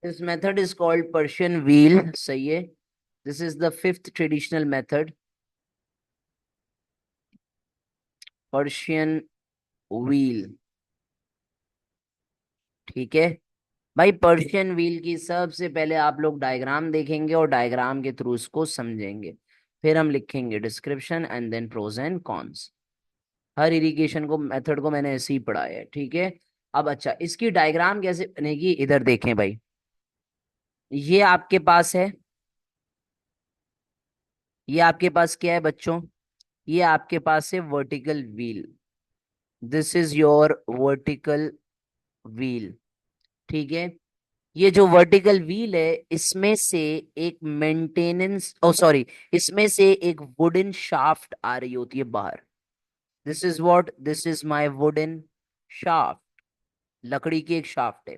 This method is called Persian wheel. सही है. This is the fifth traditional method. Persian wheel. ठीक है भाई. पर्शियन व्हील की सबसे पहले आप लोग डायग्राम देखेंगे और डायग्राम के थ्रू इसको समझेंगे. फिर हम लिखेंगे description and then pros and cons. हर इरिगेशन को मेथड को मैंने ऐसे ही पढ़ाया है. ठीक है. अब अच्छा, इसकी डायग्राम कैसे बनेगी इधर देखें भाई. ये आपके पास है. ये आपके पास क्या है बच्चों. ये आपके पास है vertical wheel. This is your vertical wheel. ठीक है. ये जो वर्टिकल व्हील है इसमें से एक मेंटेनेंस, ओ सॉरी, इसमें से एक वुडन शाफ्ट आ रही होती है बाहर. This is what, this is my wooden shaft. लकड़ी की एक शाफ्ट है.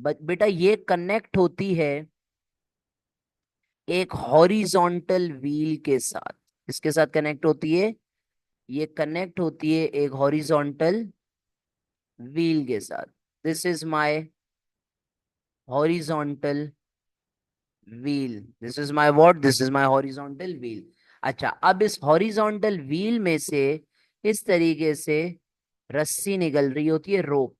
बट बेटा ये कनेक्ट होती है एक हॉरिजॉन्टल व्हील के साथ. इसके साथ कनेक्ट होती है. ये कनेक्ट होती है एक हॉरिजॉन्टल व्हील के साथ. This is my horizontal wheel. This is my what, this is my horizontal wheel. अच्छा, अब इस हॉरिजॉन्टल व्हील में से इस तरीके से रस्सी निकल रही होती है, रोप.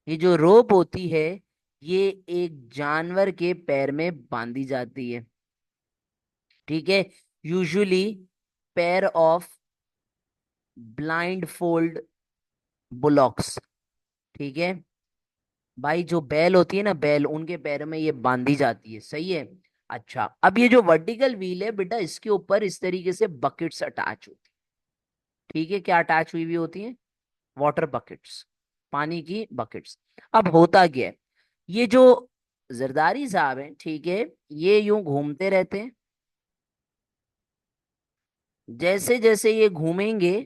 ये जो रोप होती है ये एक जानवर के पैर में बांधी जाती है. ठीक है. Usually pair of blind fold bullocks. ठीक है भाई. जो बैल होती है ना, बैल, उनके पैर में ये बांधी जाती है. सही है. अच्छा, अब ये जो वर्टिकल व्हील है बेटा, इसके ऊपर इस तरीके से बकेट्स अटैच होती है. ठीक है. क्या अटैच हुई हुई होती है. Water buckets. पानी की बकेट्स. अब होता क्या है. ये जो जरदारी साहब हैं, ठीक है, ये यूं घूमते रहते हैं. जैसे जैसे ये घूमेंगे,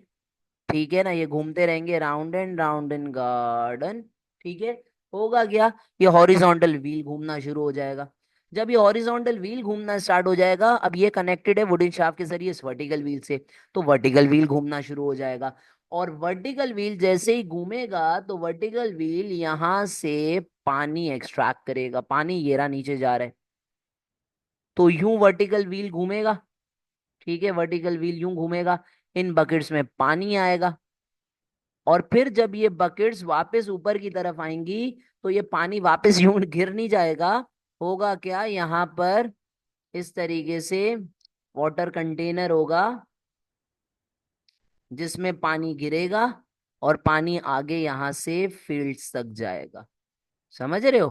ठीक है ना, ये घूमते रहेंगे round and round in garden. ठीक है. होगा क्या. ये हॉरिजॉन्टल व्हील घूमना शुरू हो जाएगा. जब ये हॉरिजॉन्टल व्हील घूमना स्टार्ट हो जाएगा, अब ये कनेक्टेड है वुडन शाफ्ट के जरिए इस वर्टिकल व्हील से, तो वर्टिकल व्हील घूमना शुरू हो जाएगा. और वर्टिकल व्हील जैसे ही घूमेगा तो वर्टिकल व्हील यहां से पानी एक्सट्रैक्ट करेगा. पानी ये रहा नीचे जा रहा है. तो यूं वर्टिकल व्हील घूमेगा. ठीक है. वर्टिकल व्हील यूं घूमेगा. इन बकेट्स में पानी आएगा. और फिर जब ये बकेट्स वापस ऊपर की तरफ आएंगी तो ये पानी वापस यूं गिर नहीं जाएगा. होगा क्या, यहाँ पर इस तरीके से वाटर कंटेनर होगा जिसमें पानी गिरेगा और पानी आगे यहां से फील्ड्स तक जाएगा. समझ रहे हो.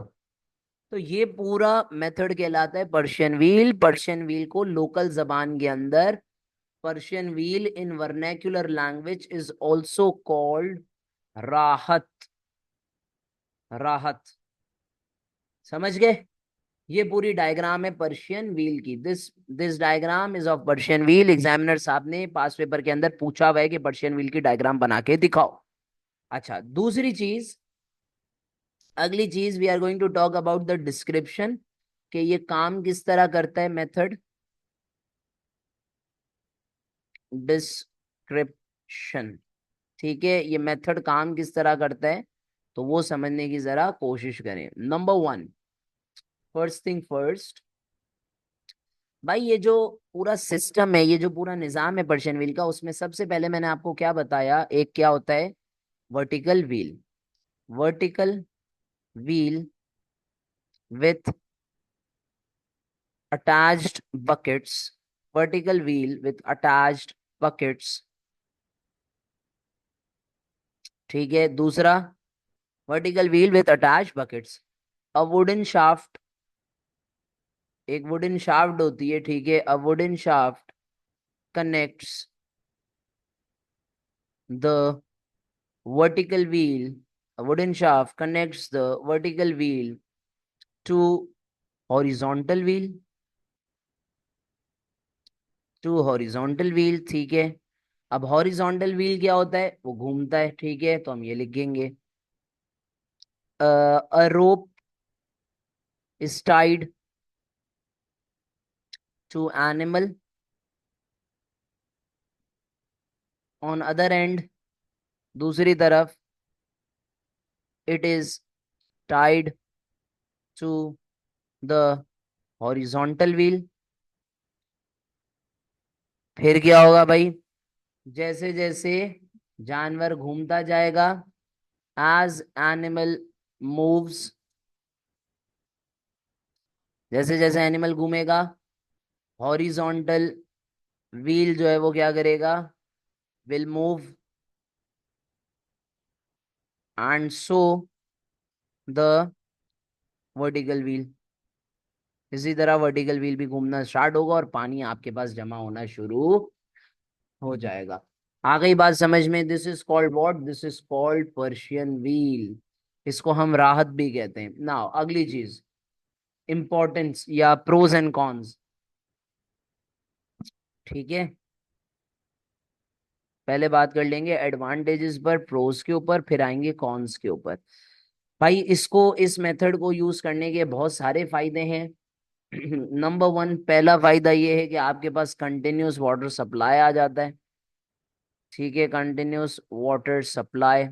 तो ये पूरा मेथड कहलाता है पर्शियन व्हील. पर्शियन व्हील को लोकल जबान के अंदर Persian wheel in vernacular language is also called राहत. राहत. समझ गए. ये पूरी डायग्राम है पर्शियन व्हील की. This this diagram is of Persian wheel. Examiner साहब ने पास पेपर के अंदर पूछा हुआ है कि पर्शियन व्हील की डायग्राम बना के दिखाओ. अच्छा, दूसरी चीज, अगली चीज, we are going to talk about the description, कि ये काम किस तरह करता है मेथड. डिस्क्रिप्शन. ठीक है. ये मेथड काम किस तरह करता है तो वो समझने की जरा कोशिश करें. Number one, first thing first, भाई ये जो पूरा सिस्टम है, ये जो पूरा निजाम है पर्शियन व्हील का, उसमें सबसे पहले मैंने आपको क्या बताया, एक क्या होता है, vertical wheel. Vertical wheel with attached buckets. Vertical wheel with attached buckets. ठीक है. दूसरा, vertical wheel with attached buckets. A wooden shaft. एक वुडन शाफ्ट होती है. ठीक है. A wooden shaft connects the vertical wheel. A wooden shaft connects the vertical wheel to horizontal wheel. To horizontal wheel. ठीक है. अब हॉरिजॉन्टल व्हील क्या होता है, वो घूमता है. ठीक है. तो हम ये लिखेंगे, अ रोप is tied to animal on other end. दूसरी तरफ it is tied to the horizontal wheel. फिर क्या होगा भाई? जैसे जैसे जानवर घूमता जाएगा, एज एनिमल मूव्स, जैसे जैसे एनिमल घूमेगा, हॉरिजॉन्टल व्हील जो है वो क्या करेगा? Will move, and so the vertical wheel. इसी तरह वर्टिकल व्हील भी घूमना स्टार्ट होगा और पानी आपके पास जमा होना शुरू हो जाएगा। आ गई बात समझ में? This is called what? This is called Persian wheel. इसको हम राहत भी कहते हैं। नाउ अगली चीज, इंपॉर्टेंस या प्रोज एंड कॉन्स। ठीक है, पहले बात कर लेंगे एडवांटेजेस पर, प्रोज के ऊपर, फिर आएंगे कॉन्स के ऊपर। भाई इसको, इस मेथड को यूज करने के बहुत सारे फायदे हैं। नंबर वन, पहला फायदा ये है कि आपके पास कंटिन्यूस वाटर सप्लाई आ जाता है। ठीक है, कंटिन्यूस वाटर सप्लाई।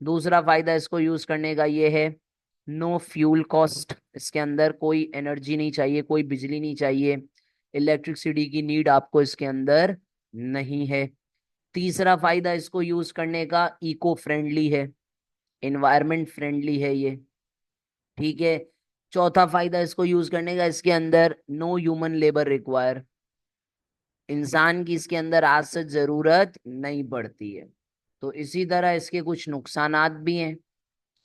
दूसरा फायदा इसको यूज करने का ये है, नो फ्यूल कॉस्ट। इसके अंदर कोई एनर्जी नहीं चाहिए, कोई बिजली नहीं चाहिए, इलेक्ट्रिसिटी की नीड आपको इसके अंदर नहीं है। तीसरा फायदा इसको यूज करने का, इको फ्रेंडली है, इन्वायरमेंट फ्रेंडली है ये। ठीक है, चौथा फायदा इसको यूज करने का, इसके अंदर नो ह्यूमन लेबर रिक्वायर, इंसान की इसके अंदर आज से जरूरत नहीं पड़ती है। तो इसी तरह इसके कुछ नुकसानात भी हैं,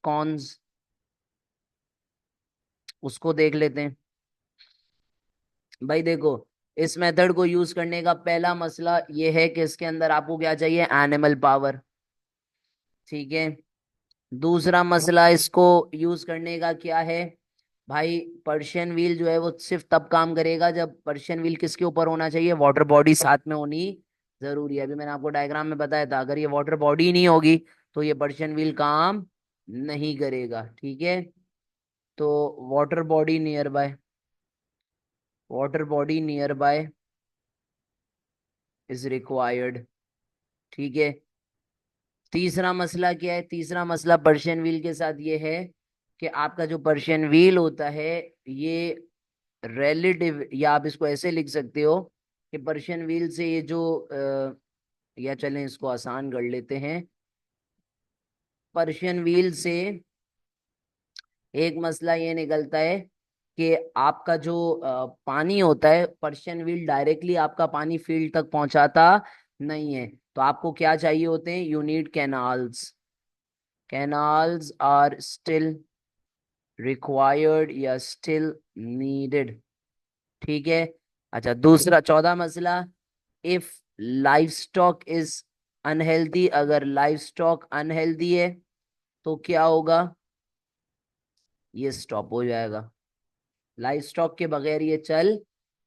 कॉन्स, उसको देख लेते हैं। भाई देखो, इस मेथड को यूज करने का पहला मसला ये है कि इसके अंदर आपको क्या चाहिए? Animal power. ठीक है, दूसरा मसला इसको यूज करने का क्या है? भाई पर्शियन व्हील जो है वो सिर्फ तब काम करेगा जब पर्शियन व्हील किसके ऊपर होना चाहिए? वाटर बॉडी साथ में होनी जरूरी है। अभी मैंने आपको डायग्राम में बताया था, अगर ये वाटर बॉडी नहीं होगी तो ये पर्शियन व्हील काम नहीं करेगा। ठीक है, तो water body near by, water body near by is required. ठीक है, तीसरा मसला क्या है? तीसरा मसला पर्शियन व्हील के साथ ये है कि आपका जो पर्शियन व्हील होता है ये रिलेटिव, या आप इसको ऐसे लिख सकते हो कि पर्शियन व्हील से ये जो या चलें इसको आसान कर लेते हैं, पर्शियन व्हील से एक मसला ये निकलता है कि आपका जो पानी होता है, पर्शियन व्हील डायरेक्टली आपका पानी फील्ड तक पहुंचाता नहीं है। तो आपको क्या चाहिए होते हैं? You need canals. Canals are still required या स्टिल नीडेड। ठीक है, अच्छा दूसरा, चौथा मसला, if life stock is unhealthy, अगर लाइफ स्टॉक अनहेल्दी है तो क्या होगा? ये स्टॉप हो जाएगा। लाइफ स्टॉक के बगैर ये चल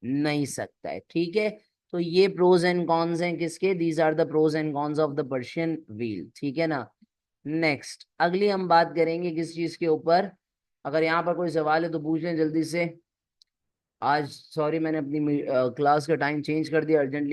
नहीं सकता है। ठीक है, तो ये प्रोज एंड कॉन्स हैं किसके? These are the pros and cons of the Persian wheel. ठीक है ना? नेक्स्ट, अगली हम बात करेंगे किस चीज के ऊपर? अगर यहाँ पर कोई सवाल है तो पूछ लें जल्दी से। आज सॉरी मैंने अपनी क्लास का टाइम चेंज कर दिया अर्जेंटली।